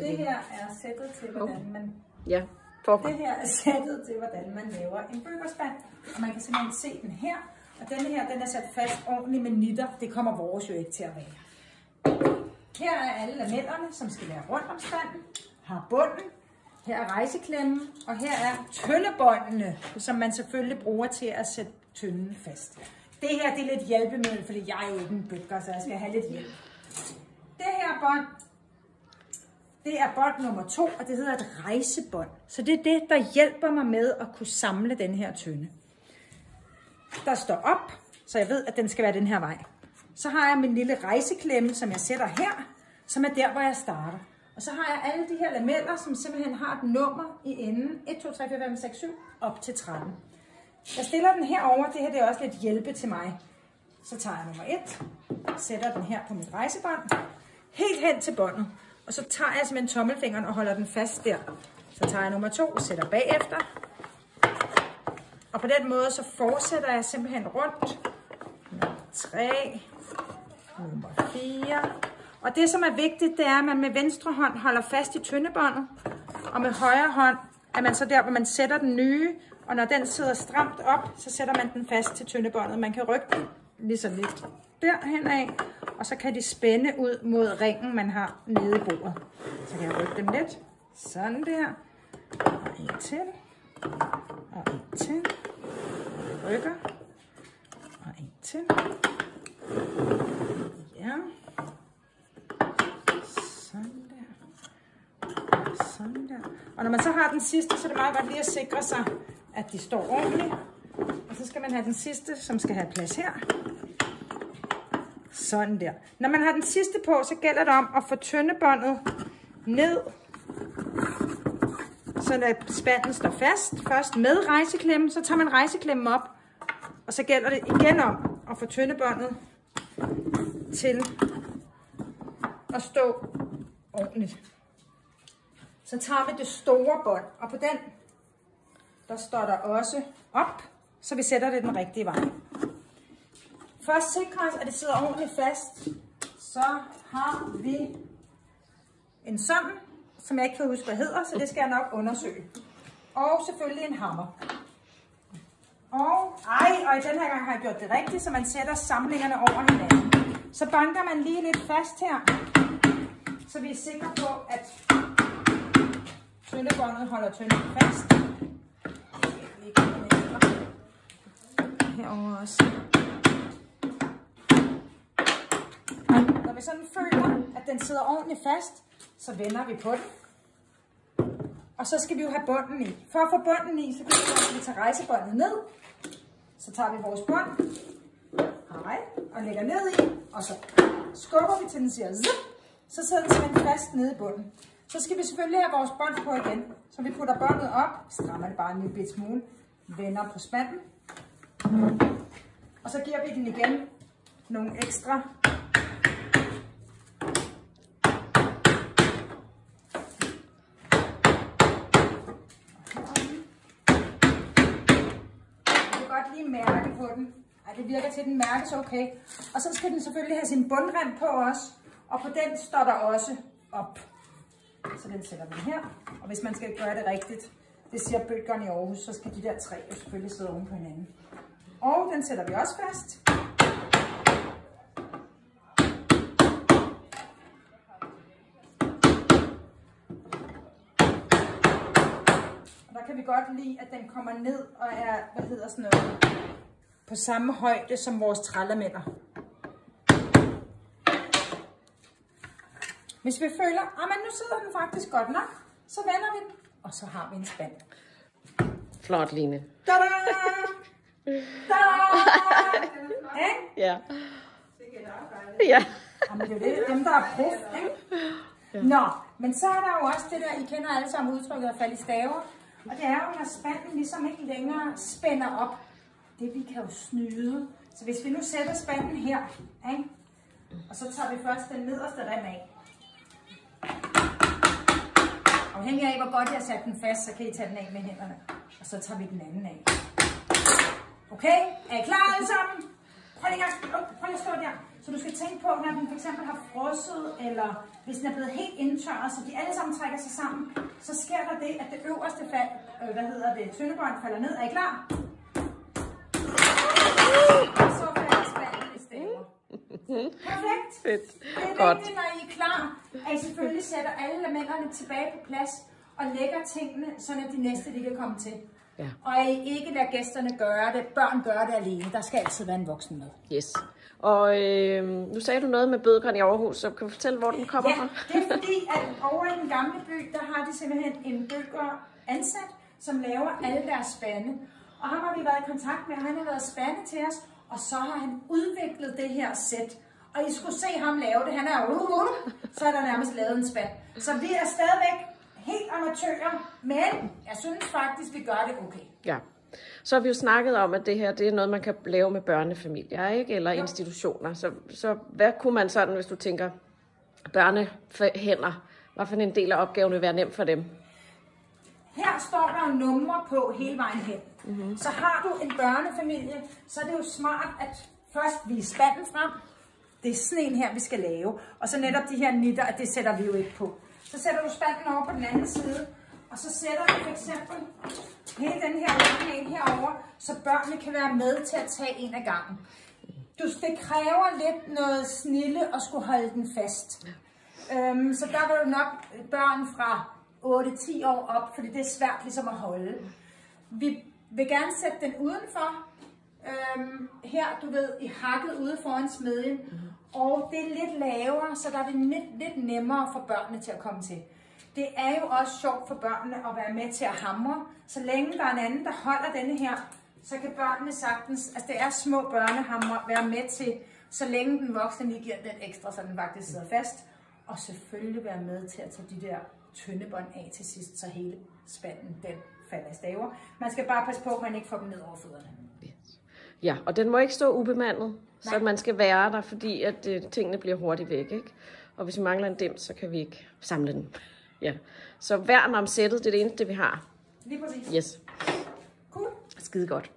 Det her er sættet til, hvordan man... Ja, det her er sættet til, hvordan man laver en burgerspand. Og man kan simpelthen se den her. Og denne her, den er sat fast ordentligt med nitter. Det kommer vores jo ikke til at være. Her er alle lamellerne, som skal være rundt om spanden. Har bunden. Her er rejseklemmen. Og her er tøndebåndene, som man selvfølgelig bruger til at sætte tønden fast. Det her, det er lidt hjælpemiddel, fordi jeg er jo ikke en bøger, så jeg skal have lidt hjælp. Det her bånd, det er bånd nummer 2, og det hedder et rejsebånd. Så det er det, der hjælper mig med at kunne samle den her tønde. Der står op, så jeg ved, at den skal være den her vej. Så har jeg min lille rejseklemme, som jeg sætter her, som er der, hvor jeg starter. Og så har jeg alle de her lameller, som simpelthen har et nummer i enden. 1, 2, 3, 4, 5, 6, 7, op til 13. Jeg stiller den herover. Det her det er også lidt hjælpe til mig. Så tager jeg nummer 1, sætter den her på mit rejsebånd, helt hen til båndet. Og så tager jeg simpelthen tommelfingeren og holder den fast der. Så tager jeg nummer 2 og sætter bagefter. Og på den måde så fortsætter jeg simpelthen rundt. Nummer 3, nummer 4. Og det som er vigtigt, det er, at man med venstre hånd holder fast i tyndebåndet. Og med højre hånd er man så der, hvor man sætter den nye. Og når den sidder stramt op, så sætter man den fast til tyndebåndet. Man kan rykke den ligesom lidt derhen af. Og så kan de spænde ud mod ringen, man har nede i bordet. Så kan jeg rykke dem lidt. Sådan der. Og en til. Og en til. Rykker. Og en til. Ja. Sådan der. Og sådan der. Og når man så har den sidste, så er det meget godt lige at sikre sig, at de står ordentligt. Og så skal man have den sidste, som skal have plads her. Sådan der. Når man har den sidste på, så gælder det om at få tyndebåndet ned, så at spanden står fast. Først med rejseklemmen, så tager man rejseklemmen op, og så gælder det igen om at få tyndebåndet til at stå ordentligt. Så tager vi det store bånd, og på den, der står der også op, så vi sætter det den rigtige vej. For at sikre os, at det sidder ordentligt fast, så har vi en sådan, som jeg ikke kan huske, hvad hedder, så det skal jeg nok undersøge. Og selvfølgelig en hammer. Og i den her gang har jeg gjort det rigtigt, så man sætter samlingerne over hinanden. Så banker man lige lidt fast her, så vi er sikre på, at tyndebåndet holder tynden fast. Herover også. Når vi sådan føler, at den sidder ordentligt fast, så vender vi på den. Og så skal vi jo have bunden i. For at få bunden i, så kan vi tage rejsebåndet ned. Så tager vi vores bånd og lægger ned i, og så skubber vi til den siger zip, så sidder den simpelthen fast nede i bunden. Så skal vi selvfølgelig have vores bånd på igen. Så vi putter båndet op, strammer det bare en lille smule, vender på spanden. Og så giver vi den igen nogle ekstra lige mærke på den. Ej, det virker til, at den mærkes okay. Og så skal den selvfølgelig have sin bundrem på også. Og på den står der også op. Så den sætter vi her. Og hvis man skal gøre det rigtigt, det siger bøgerne i Aarhus, så skal de der 3 jo selvfølgelig sidde oven på hinanden. Og den sætter vi også fast. Og der kan vi godt lide, at den kommer ned og er, på samme højde som vores trælameller. Hvis vi føler, men nu sidder den faktisk godt nok, så vender vi den, og så har vi en spand. Flot, Line. Tada! Tada! Ja. Ja. Jamen, det er jo det, dem der er prof, ikke? Ja. Nå, men så er der jo også det der, I kender alle sammen udtrykket at falde i staver. Og det er jo, når spanden ligesom ikke længere spænder op. Det vi kan jo snyde. Så hvis vi nu sætter spanden her, ikke? Og så tager vi først den nederste rem af. Afhængig af, hvor godt jeg har sat den fast, så kan I tage den af med hænderne. Og så tager vi den anden af. Okay? Er I klar alle sammen? Prøv lige at stå der. Så du skal tænke på, når den for eksempel har frosset, eller hvis den er blevet helt indtørret, så de alle sammen trækker sig sammen, så sker der det, at det øverste tyndebånd falder ned. Er I klar? Og så falder spanden i staver. Perfekt. Fedt. Det er vigtigt, når I er klar, at I selvfølgelig sætter alle elementerne tilbage på plads og lægger tingene, så de næste de kan komme til. Ja. Og at I ikke lader gæsterne gøre det, børn gøre det alene. Der skal altid være en voksen med. Yes. Og nu sagde du noget med bødekran i Aarhus, så kan du fortælle, hvor den kommer fra? Ja, det er fordi, at over i den gamle by, der har de simpelthen en bødker ansat, som laver alle deres spande. Og ham har vi været i kontakt med, og han har været spande til os, og så har han udviklet det her sæt. Og I skulle se ham lave det. Han er jo så er der nærmest lavet en spand. Så vi er stadigvæk helt amatører, men jeg synes faktisk, vi gør det okay. Ja. Så har vi jo snakket om, at det her det er noget, man kan lave med børnefamilier, ikke? Eller jo. Institutioner. Så hvad kunne man sådan, hvis du tænker børnehænder, hvad for en del af opgaven vil være nem for dem? Her står der numre på hele vejen hen. Mm-hmm. Så har du en børnefamilie, så er det jo smart at først vise spanden frem. Det er sådan en her, vi skal lave. Og så netop de her nitter, at det sætter vi jo ikke på. Så sætter du spanden over på den anden side, og så sætter du for eksempel hele den her lange en herover, så børnene kan være med til at tage en af gangen. Det kræver lidt noget snille at skulle holde den fast. Så der vil du nok børn fra 8-10 år op, fordi det er svært ligesom at holde. Vi vil gerne sætte den udenfor. Her, du ved, i hakket ude foran smedjen. Og det er lidt lavere, så der er det lidt nemmere for børnene til at komme til. Det er jo også sjovt for børnene at være med til at hamre. Så længe der er en anden, der holder denne her, så kan børnene sagtens, altså det er små børnehamre, være med til, så længe den voksne lige giver den ekstra, så den faktisk sidder fast. Og selvfølgelig være med til at tage de der tyndebånd af til sidst, så hele spanden den falder i staver. Man skal bare passe på, at man ikke får dem ned over fødderne. Ja, og den må ikke stå ubemandet, så man skal være der, fordi at tingene bliver hurtigt væk, ikke? Og hvis vi mangler en dims, så kan vi ikke samle den. Ja, så værn om sættet, det er det eneste, vi har. Lige præcis. Yes. Cool. Skide godt.